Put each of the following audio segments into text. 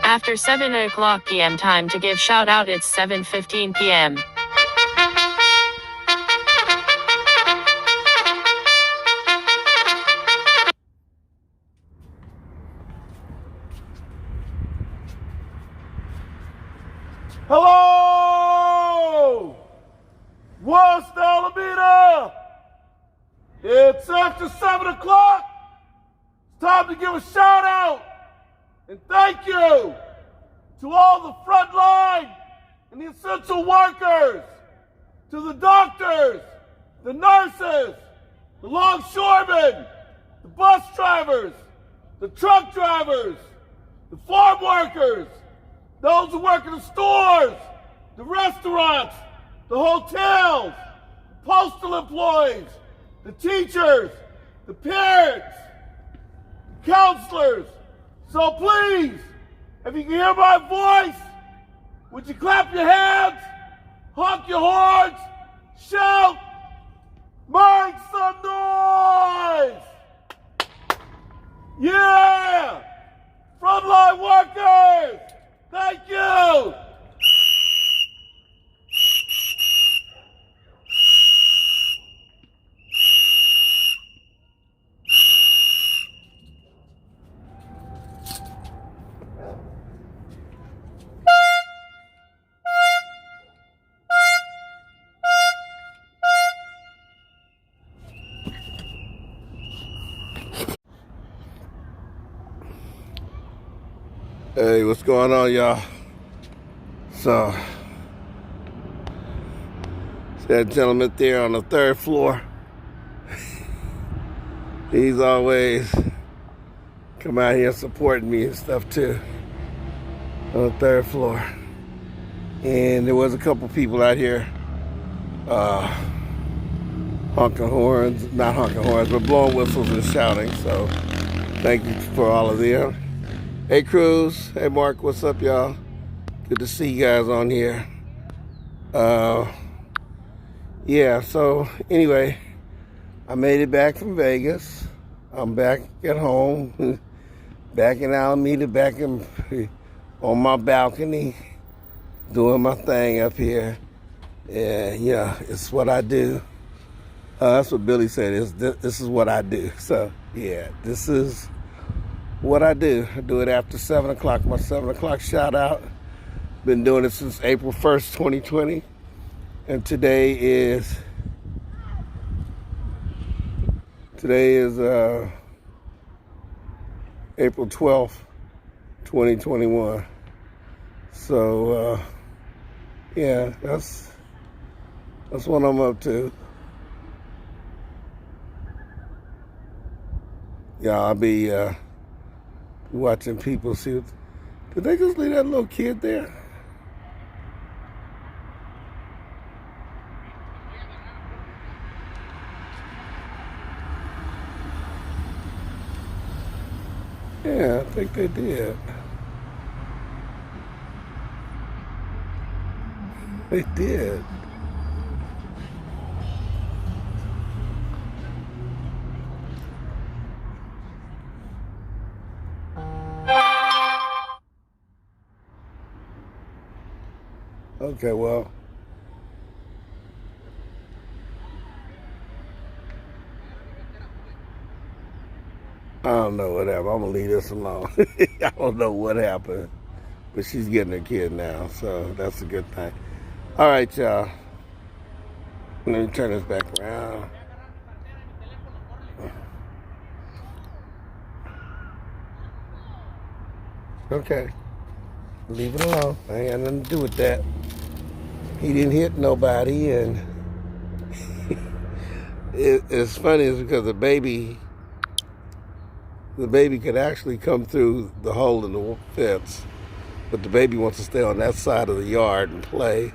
After 7 o'clock p.m. time to give shout out, it's 7:15 p.m. Hello! West Alameda! It's after 7 o'clock. It's time to give a shout out and thank you to all the frontline and the essential workers, to the doctors, the nurses, the longshoremen, the bus drivers, the truck drivers, the farm workers, those who work in the stores, the restaurants, the hotels, the postal employees, the teachers, the parents, the counselors. So please, if you can hear my voice, would you clap your hands, honk your horns, shout, make some noise! Yeah! Frontline workers! Thank you! Hey, what's going on, y'all? So, that gentleman there on the third floor, he's always come out here supporting me and stuff too, on the third floor. And there was a couple people out here honking horns, not honking horns, but blowing whistles and shouting. So, thank you for all of them. Hey Cruz, hey Mark, what's up y'all? Good to see you guys on here. Yeah, so anyway, I made it back from Vegas. I'm back at home, back in Alameda, back on my balcony, doing my thing up here. Yeah, it's what I do. That's what Billy said, this is what I do. So yeah, this is what I do. I do it after 7 o'clock, my 7 o'clock shout out. Been doing it since April 1st, 2020. And today is April 12th, 2021. So, yeah, that's what I'm up to. Yeah, I'll be, watching people see. Did they just leave that little kid there? Yeah, I think they did. They did. Okay, well, I don't know what happened. I'm gonna leave this alone. I don't know what happened, but she's getting her kid now, so that's a good thing. All right, y'all. Let me turn this back around. Okay, leave it alone. I ain't got nothing to do with that. He didn't hit nobody, and it's funny is because the baby could actually come through the hole in the fence, but the baby wants to stay on that side of the yard and play.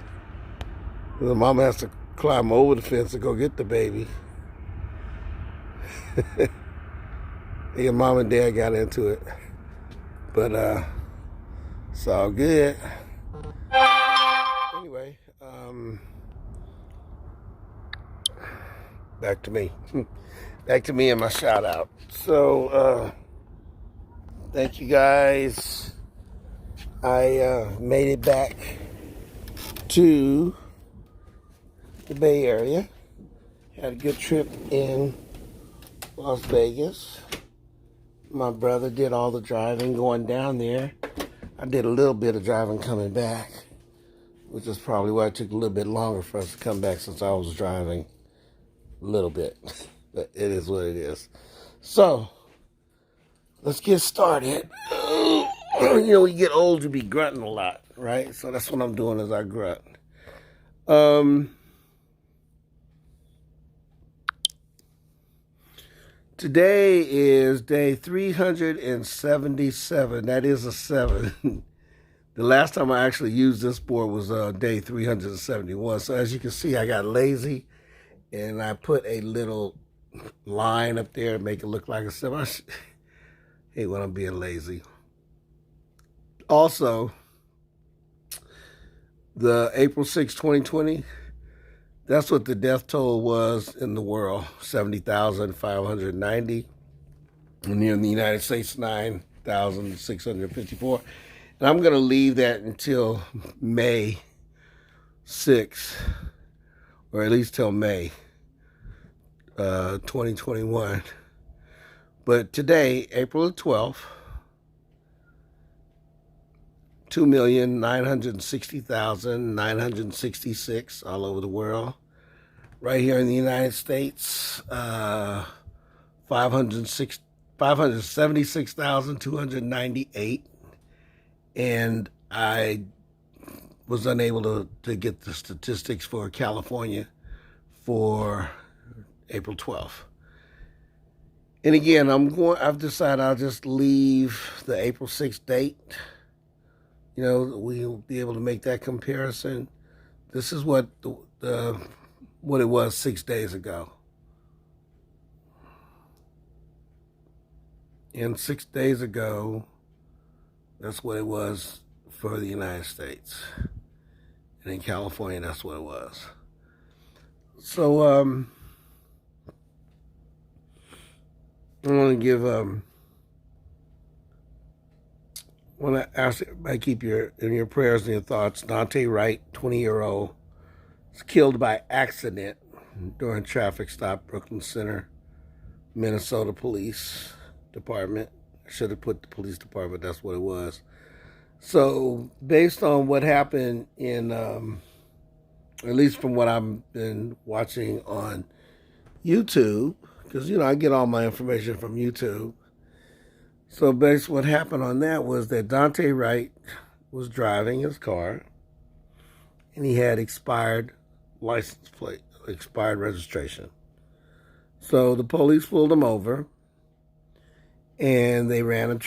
The mama has to climb over the fence to go get the baby. Your mom and dad got into it, but it's all good. Anyway, back to me. Back to me and my shout out. So, thank you guys I made it back to the Bay Area. Had a good trip in Las Vegas. My brother did all the driving going down there. I did a little bit of driving coming back, which is probably why it took a little bit longer for us to come back since I was driving a little bit. But it is what it is. So, let's get started. You know, when you get old, you be grunting a lot, right? So that's what I'm doing as I grunt. Today is day 377. That is a 7. The last time I actually used this board was day 371. So as you can see, I got lazy and I put a little line up there to make it look like a 7. I hate when I'm being lazy. Also, the April 6, 2020, that's what the death toll was in the world, 70,590. And here in the United States, 9,654. And I'm going to leave that until May 6th, or at least till May 2021. But today, April the 12th, 2,960,966 all over the world. Right here in the United States, 576,298. And I was unable to get the statistics for California for April 12th. And again, I've decided I'll just leave the April 6th date. You know, we'll be able to make that comparison. This is what what it was 6 days ago. And 6 days ago, that's what it was for the United States. And in California, that's what it was. So, I want to give, want to ask everybody keep in your prayers and your thoughts. Dante Wright, 20-year-old, was killed by accident during a traffic stop, Brooklyn Center, Minnesota Police Department. I should have put the police department, that's what it was. So, based on what happened in, at least from what I've been watching on YouTube, because, you know, I get all my information from YouTube. So, based what happened on that was that Dante Wright was driving his car, and he had expired license plate, expired registration. So, the police pulled him over, and they ran a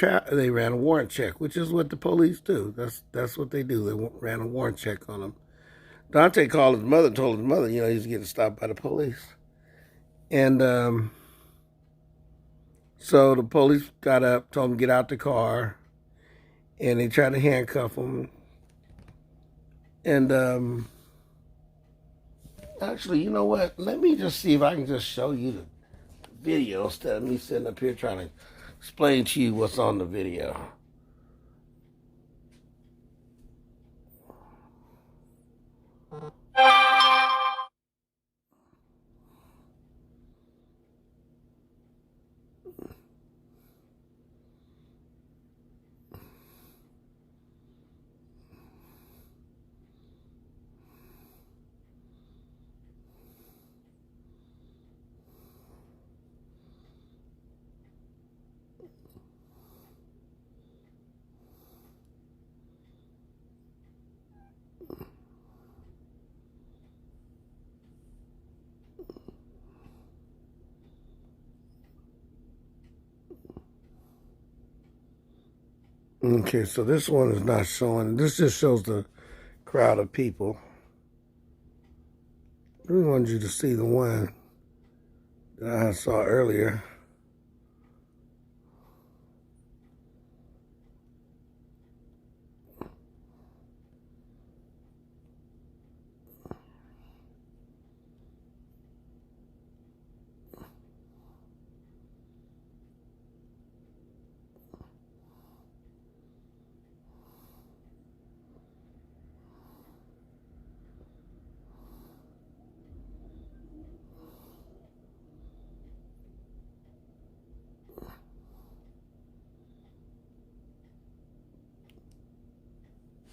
warrant check, which is what the police do. That's what they do. They ran a warrant check on him. Dante called his mother, told his mother, you know, he's getting stopped by the police. And so the police got up, told him to get out the car, and they tried to handcuff him. And actually, you know what? Let me just see if I can just show you the video instead of me sitting up here trying to explain to you what's on the video. Okay, so this one is not showing. This just shows the crowd of people. I really wanted you to see the one that I saw earlier.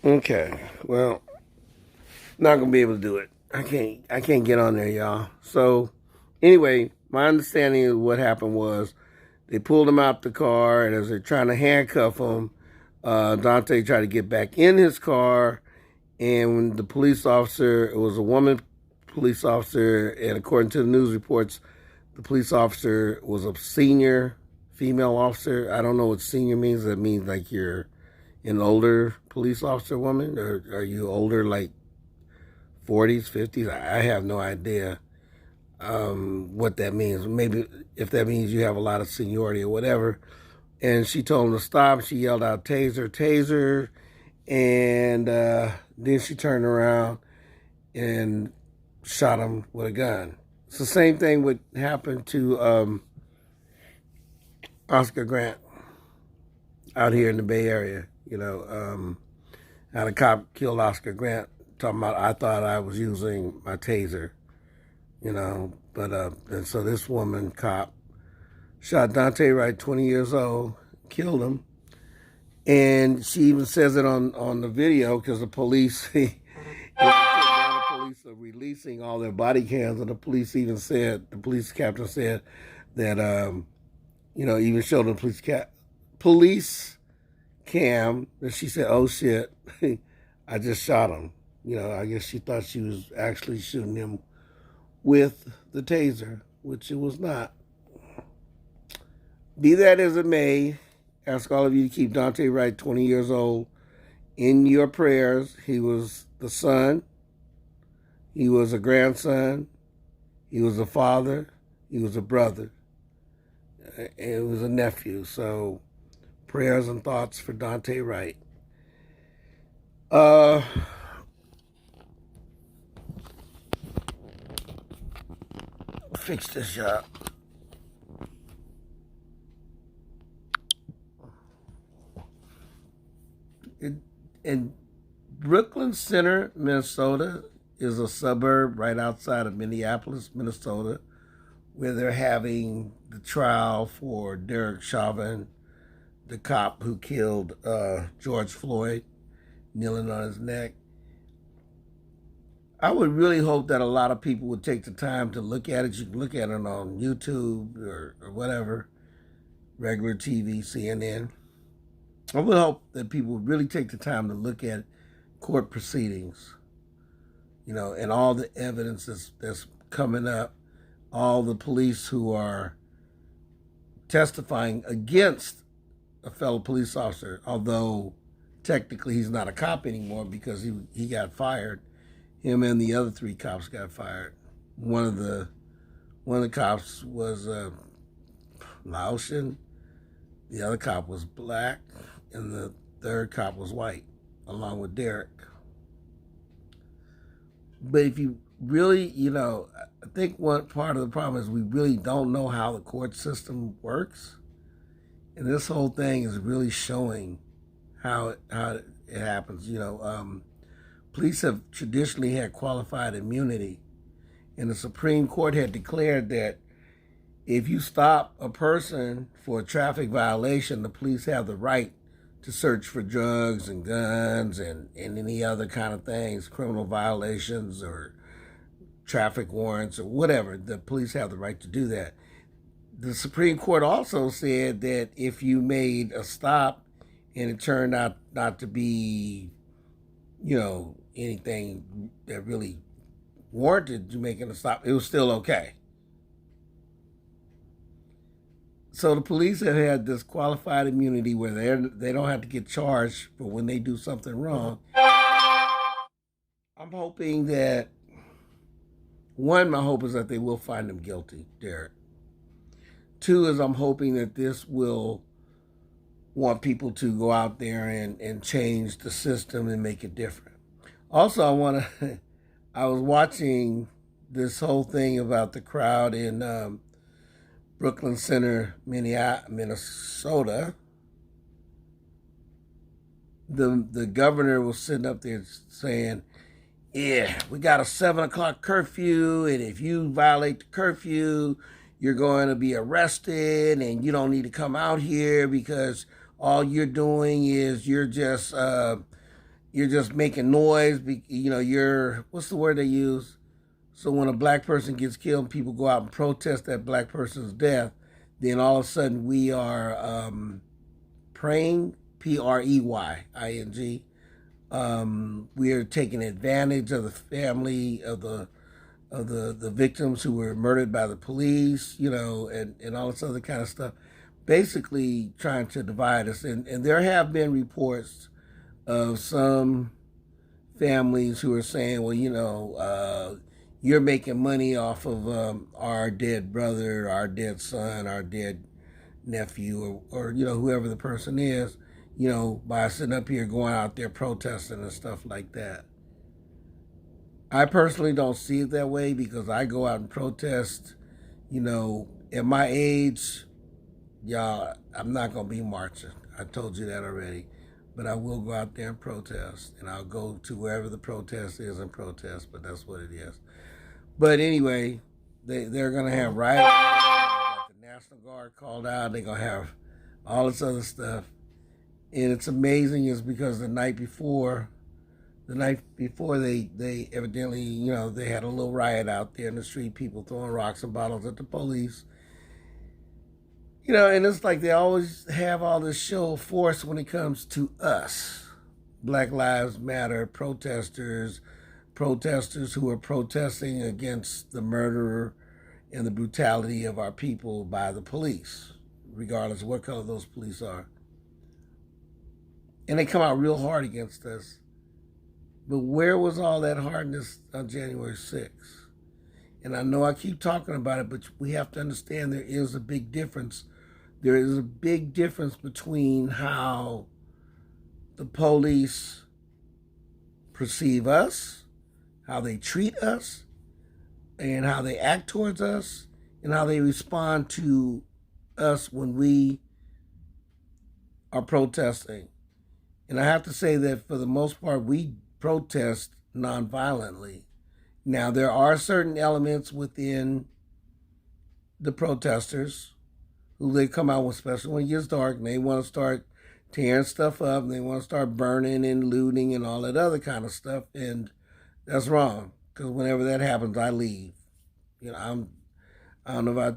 Okay. Well, not gonna be able to do it. I can't get on there, y'all. So anyway, my understanding of what happened was they pulled him out the car, and as they're trying to handcuff him, Dante tried to get back in his car, and when the police officer, it was a woman police officer, and according to the news reports, the police officer was a senior female officer. I don't know what senior means. That means like you're an older police officer woman, or are you older, like 40s, 50s? I have no idea what that means. Maybe if that means you have a lot of seniority or whatever. And she told him to stop. She yelled out, "Taser, taser." And then she turned around and shot him with a gun. It's the same thing what happened to Oscar Grant out here in the Bay Area. How the cop killed Oscar Grant, talking about, I thought I was using my taser, but and so this woman cop shot Dante Wright, 20 years old, killed him. And she even says it on the video, because the police, the police are releasing all their body cams, and the police captain said that, even showed the police cam, that she said, "Oh shit, I just shot him." I guess she thought she was actually shooting him with the taser, which it was not. Be that as it may, ask all of you to keep Dante Wright, 20 years old, in your prayers. He was the son, he was a grandson, he was a father, he was a brother, and it was a nephew. So prayers and thoughts for Dante Wright. Fix this up. In Brooklyn Center, Minnesota, is a suburb right outside of Minneapolis, Minnesota, where they're having the trial for Derek Chauvin, the cop who killed George Floyd, kneeling on his neck. I would really hope that a lot of people would take the time to look at it. You can look at it on YouTube or whatever, regular TV, CNN. I would hope that people would really take the time to look at court proceedings, and all the evidence that's coming up, all the police who are testifying against a fellow police officer, although technically he's not a cop anymore because he got fired. Him and the other 3 cops got fired. One of the cops was Laotian, the other cop was black, and the third cop was white, along with Derek. But if you really, I think one part of the problem is we really don't know how the court system works. And this whole thing is really showing how it happens. Police have traditionally had qualified immunity, and the Supreme Court had declared that if you stop a person for a traffic violation, the police have the right to search for drugs and guns and any other kind of things, criminal violations or traffic warrants or whatever. The police have the right to do that. The Supreme Court also said that if you made a stop and it turned out not to be, anything that really warranted you making a stop, it was still okay. So the police have had this qualified immunity where they don't have to get charged for when they do something wrong. I'm hoping that, one, my hope is that they will find him guilty, Derek. 2 is I'm hoping that this will want people to go out there and change the system and make it different. Also, I was watching this whole thing about the crowd in Brooklyn Center, Minnesota. The governor was sitting up there saying, "Yeah, we got a 7:00 curfew, and if you violate the curfew, you're going to be arrested, and you don't need to come out here because all you're doing is you're just you're just making noise. You're, what's the word they use? So when a black person gets killed, people go out and protest that black person's death. Then all of a sudden we are praying, PREYING. We are taking advantage of the family of the victims who were murdered by the police, and all this other kind of stuff. Basically trying to divide us. And there have been reports of some families who are saying, well, you're making money off of our dead brother, our dead son, our dead nephew, or whoever the person is, by sitting up here going out there protesting and stuff like that. I personally don't see it that way because I go out and protest. At my age, y'all, I'm not going to be marching. I told you that already. But I will go out there and protest. And I'll go to wherever the protest is and protest. But that's what it is. But anyway, they're going to have riots. They got the National Guard called out. They're going to have all this other stuff. And it's amazing is because the night before they evidently, they had a little riot out there in the street, people throwing rocks and bottles at the police. And it's like they always have all this show of force when it comes to us. Black Lives Matter protesters who are protesting against the murder and the brutality of our people by the police, regardless of what color those police are. And they come out real hard against us. But where was all that hardness on January 6th? And I know I keep talking about it, but we have to understand there is a big difference. There is a big difference between how the police perceive us, how they treat us, and how they act towards us, and how they respond to us when we are protesting. And I have to say that for the most part, we protest nonviolently. Now, there are certain elements within the protesters who they come out with, especially when it gets dark, and they want to start tearing stuff up, and they want to start burning and looting and all that other kind of stuff. And that's wrong, because whenever that happens, I leave. I don't know if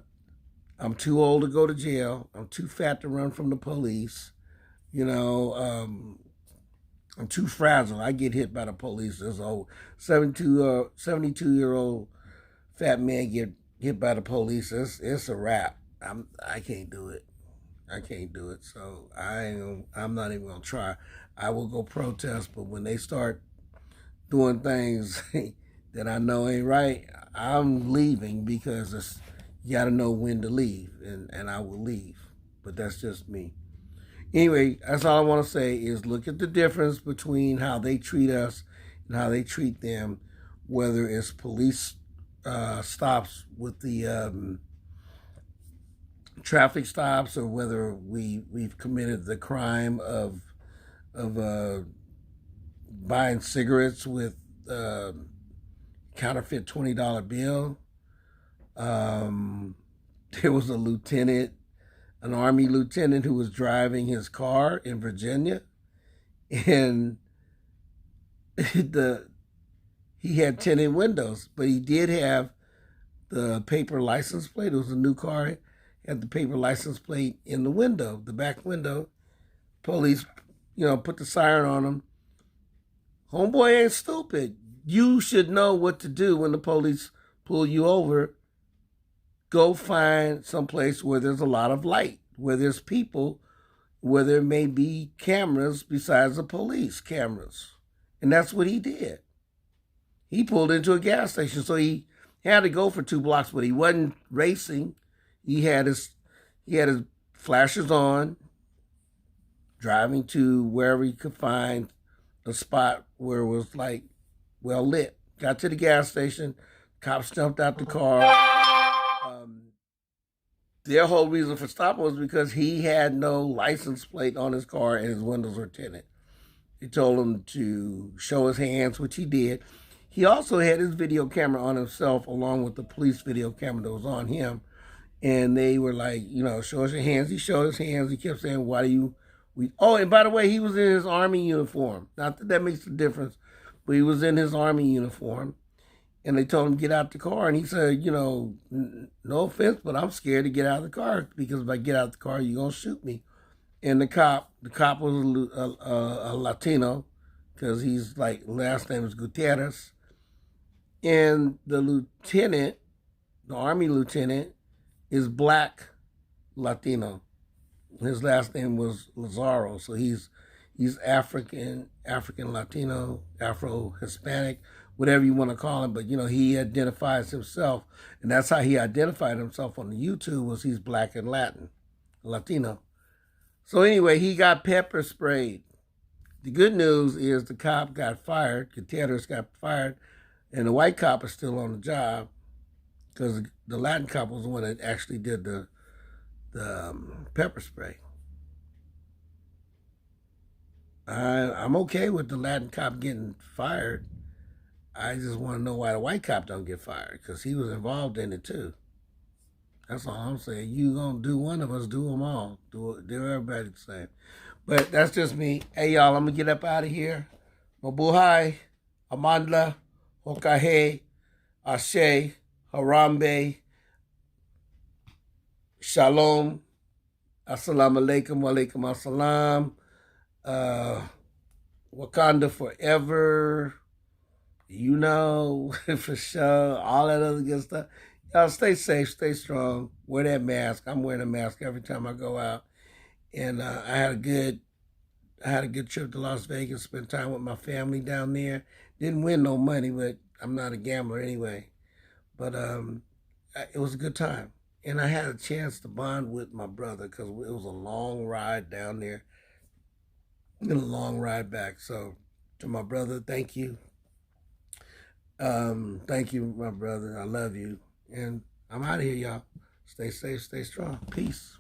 I'm too old to go to jail. I'm too fat to run from the police. I'm too fragile. I get hit by the police. This old 72-year-old fat man get hit by the police. It's a wrap. I can't do it. I can't do it. So I'm not even gonna try. I will go protest, but when they start doing things that I know ain't right, I'm leaving because you got to know when to leave, and I will leave. But that's just me. Anyway, that's all I want to say is look at the difference between how they treat us and how they treat them, whether it's police stops with the traffic stops or whether we've committed the crime of buying cigarettes with counterfeit $20 bill. There was an Army lieutenant who was driving his car in Virginia, and he had tinted windows, but he did have the paper license plate. It was a new car, had the paper license plate in the window, the back window. Police, put the siren on him. Homeboy ain't stupid. You should know what to do when the police pull you over. Go find someplace where there's a lot of light, where there's people, where there may be cameras besides the police cameras. And that's what he did. He pulled into a gas station, so he had to go for 2 blocks, but he wasn't racing. He had his flashers on, driving to wherever he could find a spot where it was well lit. Got to the gas station, cops jumped out the car. Their whole reason for stopping was because he had no license plate on his car and his windows were tinted. He told him to show his hands, which he did. He also had his video camera on himself along with the police video camera that was on him. And they were like, show us your hands. He showed his hands. He kept saying, why do you And by the way, he was in his Army uniform. Not that that makes a difference, but he was in his Army uniform. And they told him to get out the car. And he said, no offense, but I'm scared to get out of the car because if I get out of the car, you're going to shoot me. And the cop was a Latino because he's like, last name is Gutierrez. And the lieutenant, the Army lieutenant, is black Latino. His last name was Lazaro, so he's African Latino, Afro Hispanic, whatever you want to call him. But he identifies himself, and that's how he identified himself on the YouTube was he's black and Latino. So anyway, he got pepper sprayed. The good news is the cop got fired. Gutierrez got fired, and the white cop is still on the job because the Latin cop was the one that actually did the pepper spray. I'm okay with the Latin cop getting fired. I just want to know why the white cop don't get fired because he was involved in it too. That's all I'm saying. You gonna do one of us, do them all. Do everybody the same. But that's just me. Hey y'all, I'm gonna get up out of here. Mabuhay, Amandla, Hokahe, Ashe, Harambe, Shalom, Assalamu alaikum, wa alaikum assalam, Wakanda forever, for sure, all that other good stuff. Y'all stay safe, stay strong, wear that mask. I'm wearing a mask every time I go out. And I had a good trip to Las Vegas, spent time with my family down there. Didn't win no money, but I'm not a gambler anyway. But it was a good time. And I had a chance to bond with my brother because it was a long ride down there and a long ride back. So to my brother, thank you. Thank you, my brother. I love you. And I'm out of here, y'all. Stay safe, stay strong. Peace.